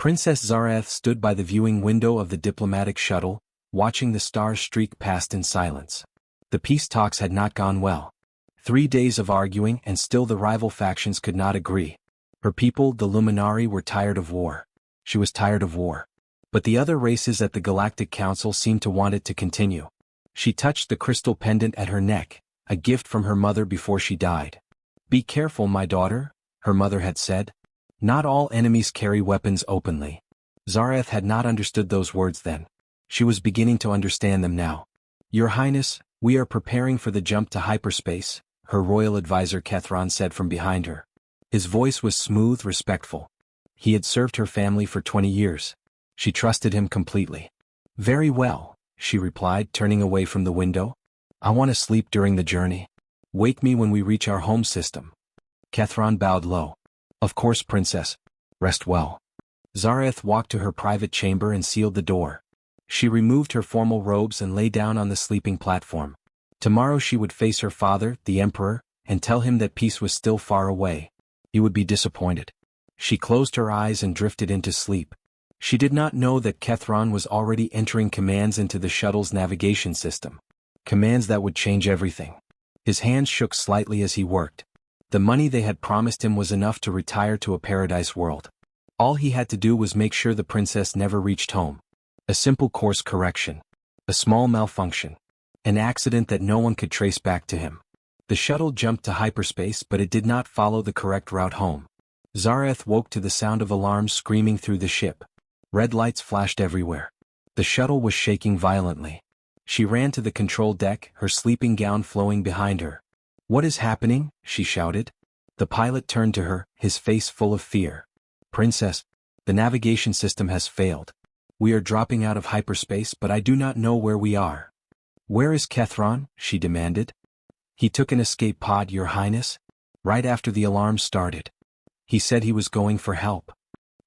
Princess Zareth stood by the viewing window of the diplomatic shuttle, watching the stars streak past in silence. The peace talks had not gone well. 3 days of arguing and still the rival factions could not agree. Her people, the Luminari, were tired of war. She was tired of war. But the other races at the Galactic Council seemed to want it to continue. She touched the crystal pendant at her neck, a gift from her mother before she died. "Be careful, my daughter," her mother had said. "Not all enemies carry weapons openly." Zareth had not understood those words then. She was beginning to understand them now. "Your Highness, we are preparing for the jump to hyperspace," her royal advisor Kethron said from behind her. His voice was smooth, respectful. He had served her family for 20 years. She trusted him completely. "Very well," she replied, turning away from the window. "I want to sleep during the journey. Wake me when we reach our home system." Kethron bowed low. "Of course, Princess. Rest well." Zareth walked to her private chamber and sealed the door. She removed her formal robes and lay down on the sleeping platform. Tomorrow she would face her father, the Emperor, and tell him that peace was still far away. He would be disappointed. She closed her eyes and drifted into sleep. She did not know that Kethron was already entering commands into the shuttle's navigation system. Commands that would change everything. His hands shook slightly as he worked. The money they had promised him was enough to retire to a paradise world. All he had to do was make sure the princess never reached home. A simple course correction. A small malfunction. An accident that no one could trace back to him. The shuttle jumped to hyperspace, but it did not follow the correct route home. Zareth woke to the sound of alarms screaming through the ship. Red lights flashed everywhere. The shuttle was shaking violently. She ran to the control deck, her sleeping gown flowing behind her. "What is happening?" she shouted. The pilot turned to her, his face full of fear. "Princess, the navigation system has failed. We are dropping out of hyperspace, but I do not know where we are." "Where is Kethron?" she demanded. "He took an escape pod, Your Highness. Right after the alarm started. He said he was going for help."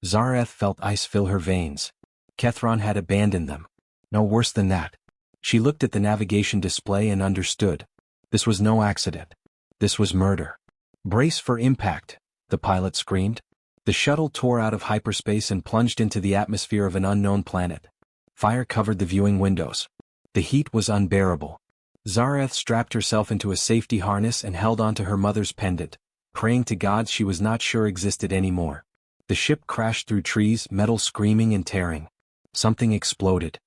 Zareth felt ice fill her veins. Kethron had abandoned them. No, worse than that. She looked at the navigation display and understood. This was no accident. This was murder. "Brace for impact," the pilot screamed. The shuttle tore out of hyperspace and plunged into the atmosphere of an unknown planet. Fire covered the viewing windows. The heat was unbearable. Zareth strapped herself into a safety harness and held onto her mother's pendant, praying to gods she was not sure existed anymore. The ship crashed through trees, metal screaming and tearing. Something exploded.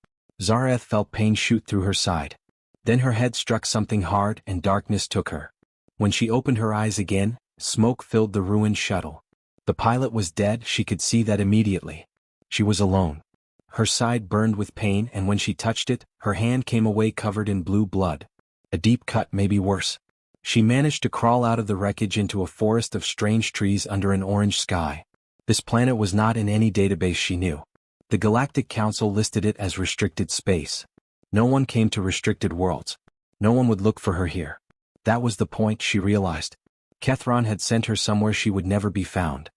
Zareth felt pain shoot through her side. Then her head struck something hard and darkness took her. When she opened her eyes again, smoke filled the ruined shuttle. The pilot was dead, she could see that immediately. She was alone. Her side burned with pain, and when she touched it, her hand came away covered in blue blood. A deep cut, maybe worse. She managed to crawl out of the wreckage into a forest of strange trees under an orange sky. This planet was not in any database she knew. The Galactic Council listed it as restricted space. No one came to restricted worlds. No one would look for her here. That was the point, she realized. Kethron had sent her somewhere she would never be found.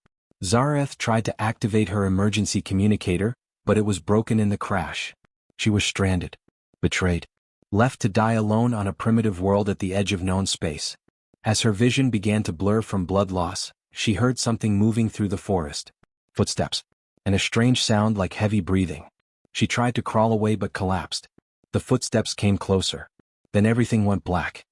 Zareth tried to activate her emergency communicator, but it was broken in the crash. She was stranded. Betrayed. Left to die alone on a primitive world at the edge of known space. As her vision began to blur from blood loss, she heard something moving through the forest. Footsteps. And a strange sound like heavy breathing. She tried to crawl away but collapsed. The footsteps came closer. Then everything went black.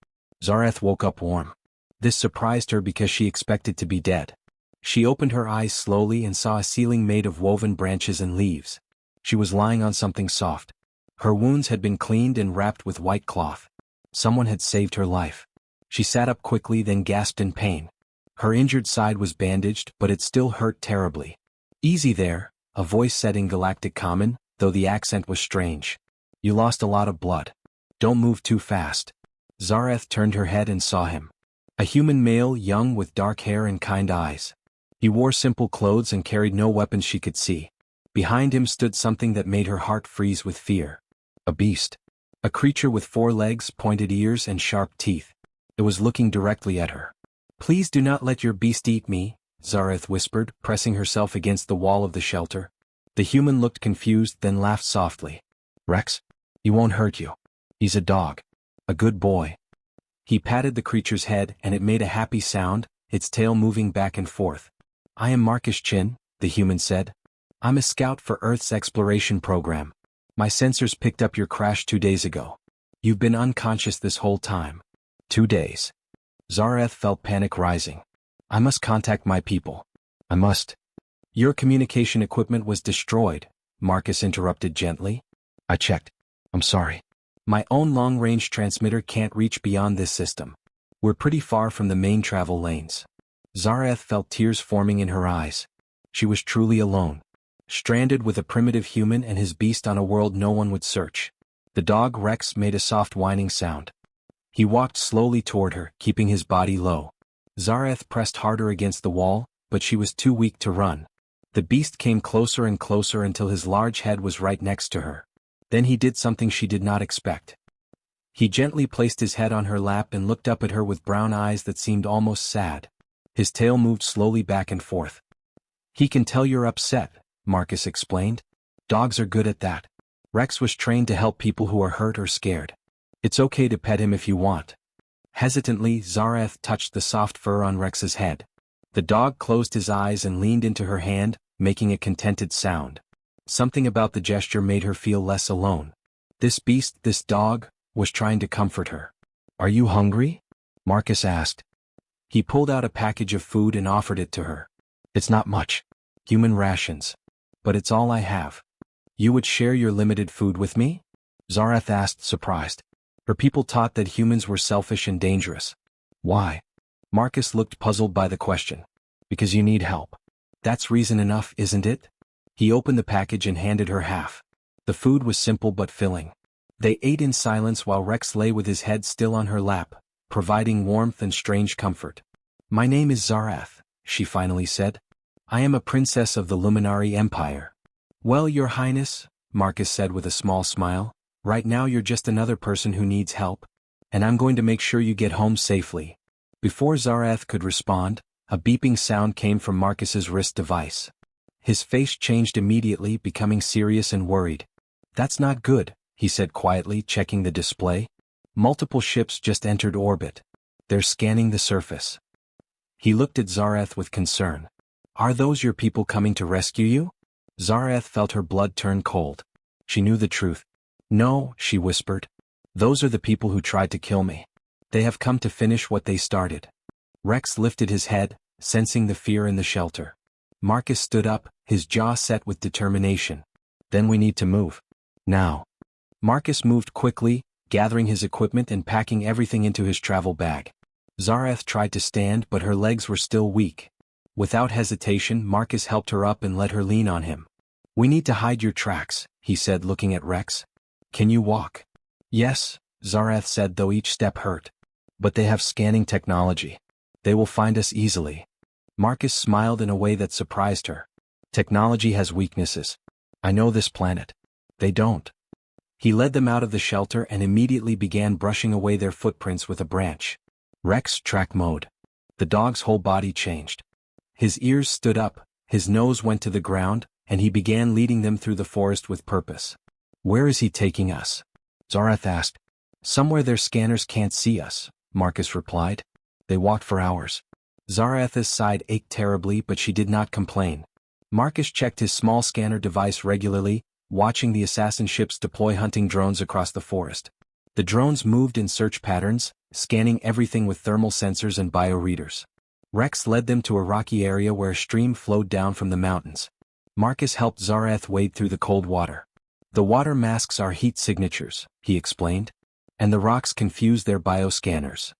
Zareth woke up warm. This surprised her because she expected to be dead. She opened her eyes slowly and saw a ceiling made of woven branches and leaves. She was lying on something soft. Her wounds had been cleaned and wrapped with white cloth. Someone had saved her life. She sat up quickly, then gasped in pain. Her injured side was bandaged, but it still hurt terribly. "Easy there," a voice said in Galactic Common, though the accent was strange. "You lost a lot of blood. Don't move too fast." Zareth turned her head and saw him. A human male, young with dark hair and kind eyes. He wore simple clothes and carried no weapons she could see. Behind him stood something that made her heart freeze with fear. A beast. A creature with 4 legs, pointed ears and sharp teeth. It was looking directly at her. "Please do not let your beast eat me," Zareth whispered, pressing herself against the wall of the shelter. The human looked confused, then laughed softly. "Rex? He won't hurt you. He's a dog. A good boy." He patted the creature's head and it made a happy sound, its tail moving back and forth. "I am Marcus Chin," the human said. I'm a scout for Earth's exploration program. My sensors picked up your crash 2 days ago. You've been unconscious this whole time. 2 days. Zareth felt panic rising. I must contact my people. I must. Your communication equipment was destroyed, Marcus interrupted gently. I checked. I'm sorry. My own long-range transmitter can't reach beyond this system. We're pretty far from the main travel lanes. Zareth felt tears forming in her eyes. She was truly alone. Stranded with a primitive human and his beast on a world no one would search. The dog Rex made a soft whining sound. He walked slowly toward her, keeping his body low. Zareth pressed harder against the wall, but she was too weak to run. The beast came closer and closer until his large head was right next to her. Then he did something she did not expect. He gently placed his head on her lap and looked up at her with brown eyes that seemed almost sad. His tail moved slowly back and forth. He can tell you're upset, Marcus explained. Dogs are good at that. Rex was trained to help people who are hurt or scared. It's okay to pet him if you want. Hesitantly, Zareth touched the soft fur on Rex's head. The dog closed his eyes and leaned into her hand, making a contented sound. Something about the gesture made her feel less alone. This beast, this dog, was trying to comfort her. Are you hungry? Marcus asked. He pulled out a package of food and offered it to her. It's not much. Human rations. But it's all I have. You would share your limited food with me? Zareth asked, surprised. Her people taught that humans were selfish and dangerous. Why? Marcus looked puzzled by the question. Because you need help. That's reason enough, isn't it? He opened the package and handed her half. The food was simple but filling. They ate in silence while Rex lay with his head still on her lap, providing warmth and strange comfort. My name is Zareth, she finally said. I am a princess of the Luminary Empire. Well, Your Highness, Marcus said with a small smile, right now you're just another person who needs help, and I'm going to make sure you get home safely. Before Zareth could respond, a beeping sound came from Marcus's wrist device. His face changed immediately, becoming serious and worried. That's not good, he said quietly, checking the display. Multiple ships just entered orbit. They're scanning the surface. He looked at Zareth with concern. Are those your people coming to rescue you? Zareth felt her blood turn cold. She knew the truth. No, she whispered. Those are the people who tried to kill me. They have come to finish what they started. Rex lifted his head, sensing the fear in the shelter. Marcus stood up, his jaw set with determination. Then we need to move. Now. Marcus moved quickly, gathering his equipment and packing everything into his travel bag. Zareth tried to stand, but her legs were still weak. Without hesitation, Marcus helped her up and let her lean on him. We need to hide your tracks, he said, looking at Rex. Can you walk? Yes, Zareth said, though each step hurt. But they have scanning technology. They will find us easily. Marcus smiled in a way that surprised her. Technology has weaknesses. I know this planet. They don't. He led them out of the shelter and immediately began brushing away their footprints with a branch. Rex track mode. The dog's whole body changed. His ears stood up, his nose went to the ground, and he began leading them through the forest with purpose. Where is he taking us? Zareth asked. Somewhere their scanners can't see us, Marcus replied. They walked for hours. Zareth's side ached terribly, but she did not complain. Marcus checked his small scanner device regularly, watching the assassin ships deploy hunting drones across the forest. The drones moved in search patterns, scanning everything with thermal sensors and bioreaders. Rex led them to a rocky area where a stream flowed down from the mountains. Marcus helped Zareth wade through the cold water. The water masks our heat signatures, he explained, and the rocks confuse their bioscanners.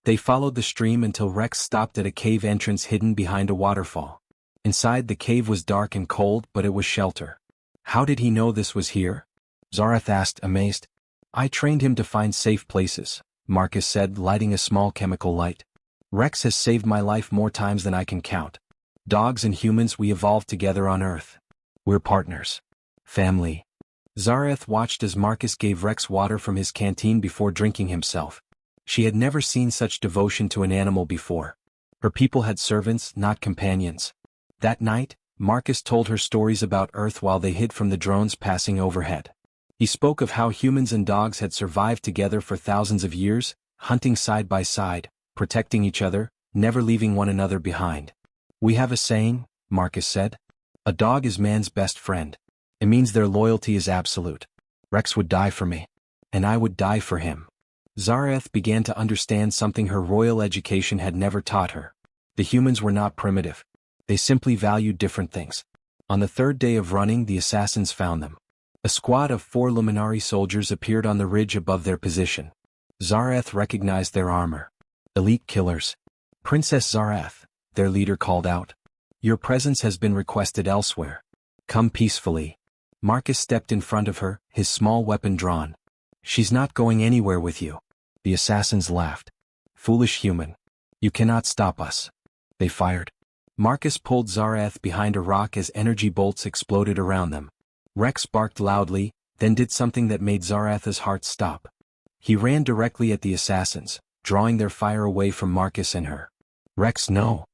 They followed the stream until Rex stopped at a cave entrance hidden behind a waterfall. Inside, the cave was dark and cold, but it was shelter. How did he know this was here? Zareth asked, amazed. I trained him to find safe places, Marcus said, lighting a small chemical light. Rex has saved my life more times than I can count. Dogs and humans, we evolved together on Earth. We're partners. Family. Zareth watched as Marcus gave Rex water from his canteen before drinking himself. She had never seen such devotion to an animal before. Her people had servants, not companions. That night, Marcus told her stories about Earth while they hid from the drones passing overhead. He spoke of how humans and dogs had survived together for thousands of years, hunting side by side, protecting each other, never leaving one another behind. We have a saying, Marcus said. A A dog is man's best friend. It means their loyalty is absolute. Rex would die for me. And I would die for him. Zareth began to understand something her royal education had never taught her. The humans were not primitive. They simply valued different things. On the third day of running, the assassins found them. A squad of 4 Luminari soldiers appeared on the ridge above their position. Zareth recognized their armor. Elite killers. Princess Zareth, their leader called out. Your presence has been requested elsewhere. Come peacefully. Marcus stepped in front of her, his small weapon drawn. She's not going anywhere with you. The assassins laughed. Foolish human. You cannot stop us. They fired. Marcus pulled Zareth behind a rock as energy bolts exploded around them. Rex barked loudly, then did something that made Zareth's heart stop. He ran directly at the assassins, drawing their fire away from Marcus and her. Rex, no!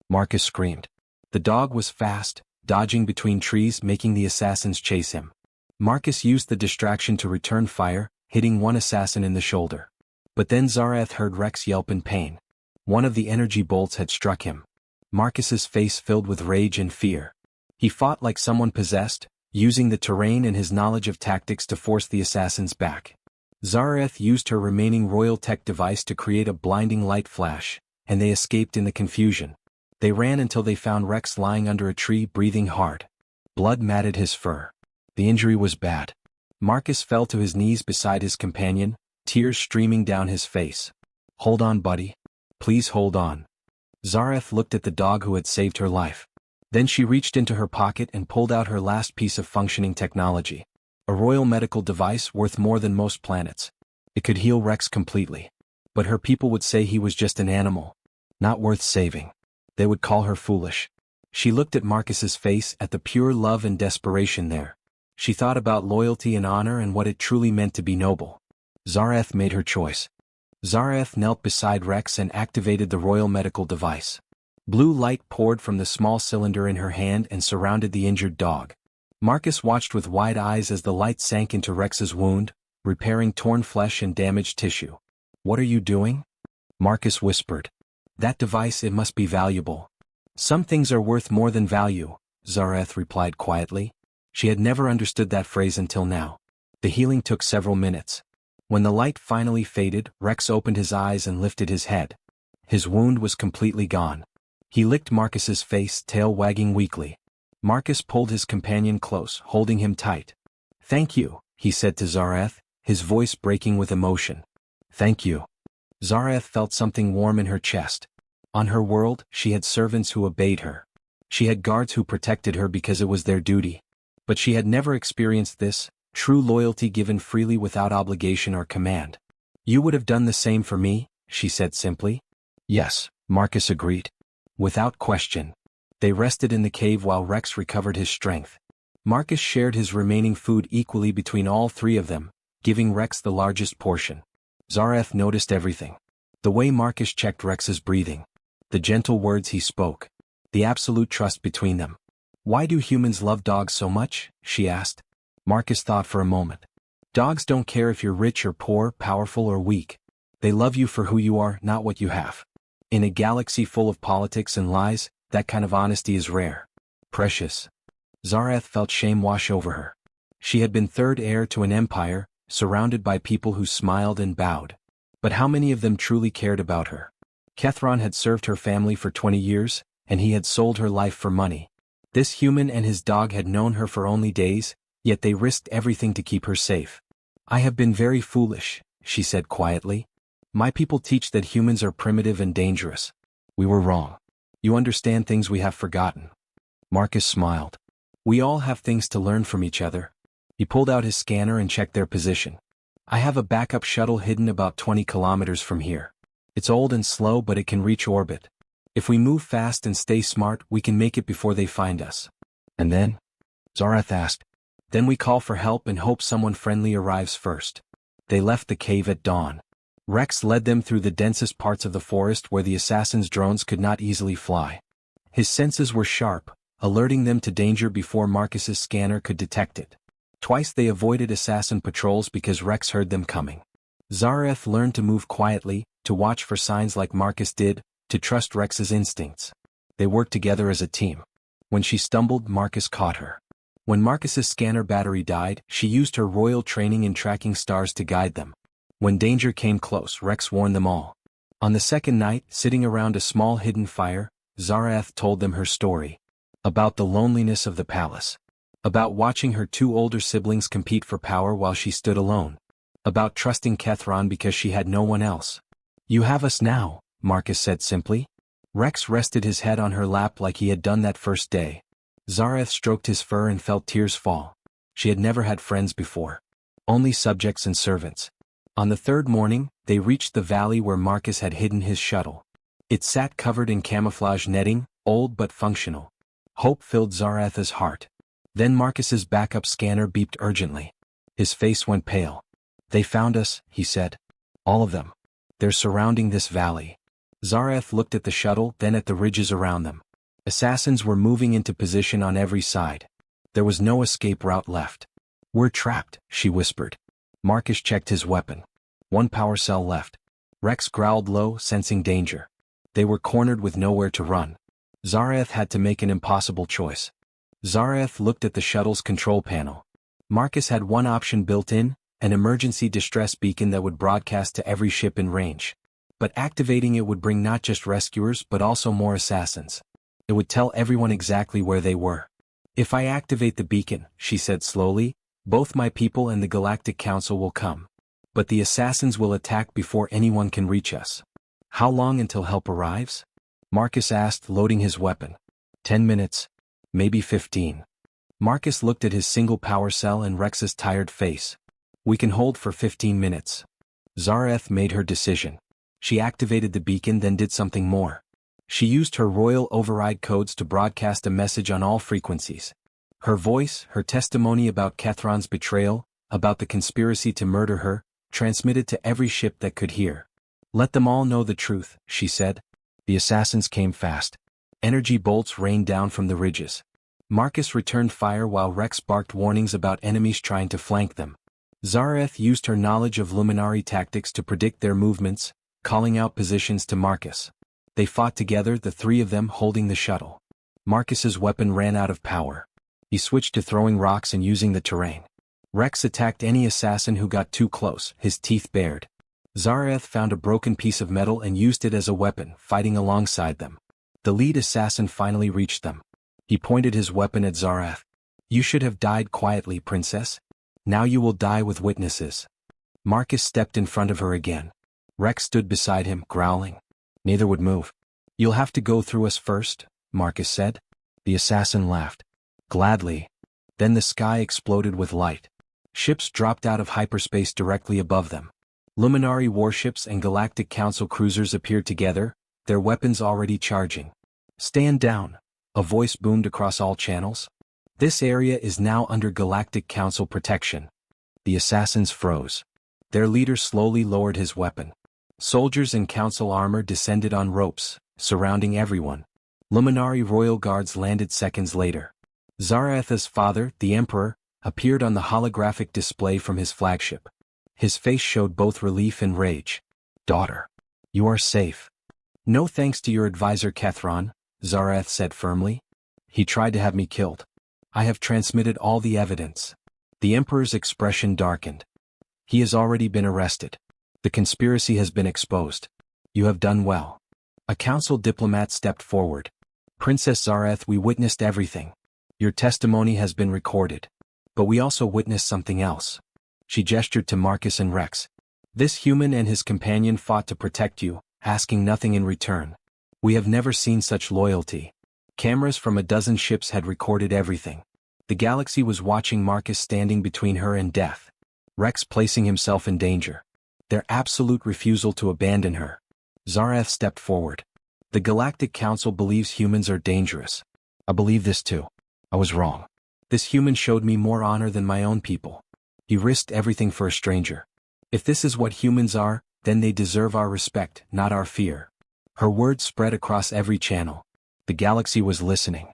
Marcus screamed. The dog was fast, dodging between trees, making the assassins chase him. Marcus used the distraction to return fire, hitting one assassin in the shoulder. But then Zareth heard Rex yelp in pain. One of the energy bolts had struck him. Marcus's face filled with rage and fear. He fought like someone possessed, using the terrain and his knowledge of tactics to force the assassins back. Zareth used her remaining royal tech device to create a blinding light flash, and they escaped in the confusion. They ran until they found Rex lying under a tree, breathing hard. Blood matted his fur. The injury was bad. Marcus fell to his knees beside his companion, tears streaming down his face. Hold on, buddy. Please hold on. Zareth looked at the dog who had saved her life. Then she reached into her pocket and pulled out her last piece of functioning technology. A royal medical device worth more than most planets. It could heal Rex completely. But her people would say he was just an animal. Not worth saving. They would call her foolish. She looked at Marcus's face, at the pure love and desperation there. She thought about loyalty and honor and what it truly meant to be noble. Zareth made her choice. Zareth knelt beside Rex and activated the royal medical device. Blue light poured from the small cylinder in her hand and surrounded the injured dog. Marcus watched with wide eyes as the light sank into Rex's wound, repairing torn flesh and damaged tissue. What are you doing? Marcus whispered. That device, it must be valuable. Some things are worth more than value, Zareth replied quietly. She had never understood that phrase until now. The healing took several minutes. When the light finally faded, Rex opened his eyes and lifted his head. His wound was completely gone. He licked Marcus's face, tail wagging weakly. Marcus pulled his companion close, holding him tight. Thank you, he said to Zareth, his voice breaking with emotion. Thank you. Zareth felt something warm in her chest. On her world, she had servants who obeyed her. She had guards who protected her because it was their duty. But she had never experienced this, true loyalty given freely without obligation or command. You would have done the same for me, she said simply. Yes, Marcus agreed. Without question. They rested in the cave while Rex recovered his strength. Marcus shared his remaining food equally between all 3 of them, giving Rex the largest portion. Zareth noticed everything. The way Marcus checked Rex's breathing. The gentle words he spoke. The absolute trust between them. Why do humans love dogs so much? She asked. Marcus thought for a moment. Dogs don't care if you're rich or poor, powerful or weak. They love you for who you are, not what you have. In a galaxy full of politics and lies, that kind of honesty is rare. Precious. Zareth felt shame wash over her. She had been third heir to an empire, surrounded by people who smiled and bowed. But how many of them truly cared about her? Kethron had served her family for 20 years, and he had sold her life for money. This human and his dog had known her for only days, yet they risked everything to keep her safe. I have been very foolish, she said quietly. My people teach that humans are primitive and dangerous. We were wrong. You understand things we have forgotten. Marcus smiled. We all have things to learn from each other. He pulled out his scanner and checked their position. I have a backup shuttle hidden about 20 kilometers from here. It's old and slow, but it can reach orbit. If we move fast and stay smart, we can make it before they find us. And then? Zareth asked. Then we call for help and hope someone friendly arrives first. They left the cave at dawn. Rex led them through the densest parts of the forest where the assassins' drones could not easily fly. His senses were sharp, alerting them to danger before Marcus's scanner could detect it. Twice they avoided assassin patrols because Rex heard them coming. Zareth learned to move quietly, to watch for signs like Marcus did, to trust Rex's instincts. They worked together as a team. When she stumbled, Marcus caught her. When Marcus's scanner battery died, she used her royal training in tracking stars to guide them. When danger came close, Rex warned them all. On the second night, sitting around a small hidden fire, Zarath told them her story. About the loneliness of the palace. About watching her two older siblings compete for power while she stood alone. About trusting Kethron because she had no one else. "You have us now," Marcus said simply. Rex rested his head on her lap like he had done that first day. Zarath stroked his fur and felt tears fall. She had never had friends before. Only subjects and servants. On the third morning, they reached the valley where Marcus had hidden his shuttle. It sat covered in camouflage netting, old but functional. Hope filled Zarath's heart. Then Marcus's backup scanner beeped urgently. His face went pale. "They found us," he said. "All of them. They're surrounding this valley." Zarath looked at the shuttle, then at the ridges around them. Assassins were moving into position on every side. There was no escape route left. "We're trapped," she whispered. Marcus checked his weapon. One power cell left. Rex growled low, sensing danger. They were cornered with nowhere to run. Zarath had to make an impossible choice. Zarath looked at the shuttle's control panel. Marcus had one option built in, an emergency distress beacon that would broadcast to every ship in range. But activating it would bring not just rescuers but also more assassins. It would tell everyone exactly where they were. "If I activate the beacon," she said slowly, "both my people and the Galactic Council will come. But the assassins will attack before anyone can reach us." "How long until help arrives?" Marcus asked, loading his weapon. 10 minutes. Maybe 15. Marcus looked at his single power cell and Rex's tired face. "We can hold for 15 minutes. Zarath made her decision. She activated the beacon, then did something more. She used her royal override codes to broadcast a message on all frequencies. Her voice, her testimony about Kethron's betrayal, about the conspiracy to murder her, transmitted to every ship that could hear. "Let them all know the truth," she said. The assassins came fast. Energy bolts rained down from the ridges. Marcus returned fire while Rex barked warnings about enemies trying to flank them. Zarath used her knowledge of luminary tactics to predict their movements, calling out positions to Marcus. They fought together, the three of them holding the shuttle. Marcus's weapon ran out of power. He switched to throwing rocks and using the terrain. Rex attacked any assassin who got too close, his teeth bared. Zarath found a broken piece of metal and used it as a weapon, fighting alongside them. The lead assassin finally reached them. He pointed his weapon at Zarath. "You should have died quietly, princess. Now you will die with witnesses." Marcus stepped in front of her again. Rex stood beside him, growling. Neither would move. "You'll have to go through us first," Marcus said. The assassin laughed. "Gladly." Then the sky exploded with light. Ships dropped out of hyperspace directly above them. Luminary warships and Galactic Council cruisers appeared together, their weapons already charging. "Stand down," a voice boomed across all channels. "This area is now under Galactic Council protection." The assassins froze. Their leader slowly lowered his weapon. Soldiers in council armor descended on ropes, surrounding everyone. Luminary royal guards landed seconds later. Zarath's father, the Emperor, appeared on the holographic display from his flagship. His face showed both relief and rage. "Daughter, you are safe." "No thanks to your advisor Kethron," Zarath said firmly. "He tried to have me killed. I have transmitted all the evidence." The Emperor's expression darkened. "He has already been arrested. The conspiracy has been exposed. You have done well." A council diplomat stepped forward. "Princess Zarath, we witnessed everything. Your testimony has been recorded. But we also witnessed something else." She gestured to Marcus and Rex. "This human and his companion fought to protect you, asking nothing in return. We have never seen such loyalty." Cameras from a dozen ships had recorded everything. The galaxy was watching Marcus standing between her and death. Rex placing himself in danger. Their absolute refusal to abandon her. Zarath stepped forward. "The Galactic Council believes humans are dangerous. I believe this too. I was wrong. This human showed me more honor than my own people. He risked everything for a stranger. If this is what humans are, then they deserve our respect, not our fear." Her words spread across every channel. The galaxy was listening.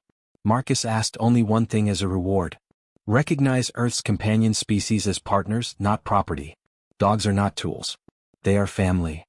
Marcus asked only one thing as a reward. "Recognize Earth's companion species as partners, not property. Dogs are not tools. They are family."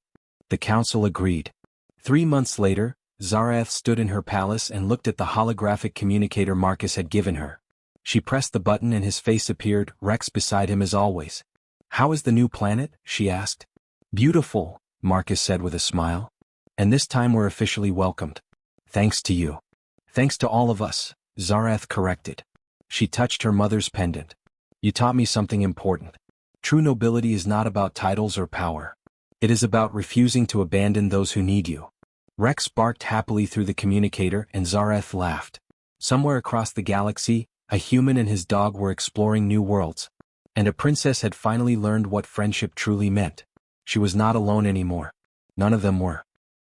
The council agreed. 3 months later, Zareth stood in her palace and looked at the holographic communicator Marcus had given her. She pressed the button and his face appeared, Rex beside him as always. "How is the new planet?" she asked. "Beautiful," Marcus said with a smile. "And this time we're officially welcomed. Thanks to you." "Thanks to all of us," Zareth corrected. She touched her mother's pendant. "You taught me something important. True nobility is not about titles or power. It is about refusing to abandon those who need you." Rex barked happily through the communicator and Zareth laughed. Somewhere across the galaxy, a human and his dog were exploring new worlds. And a princess had finally learned what friendship truly meant. She was not alone anymore. None of them were.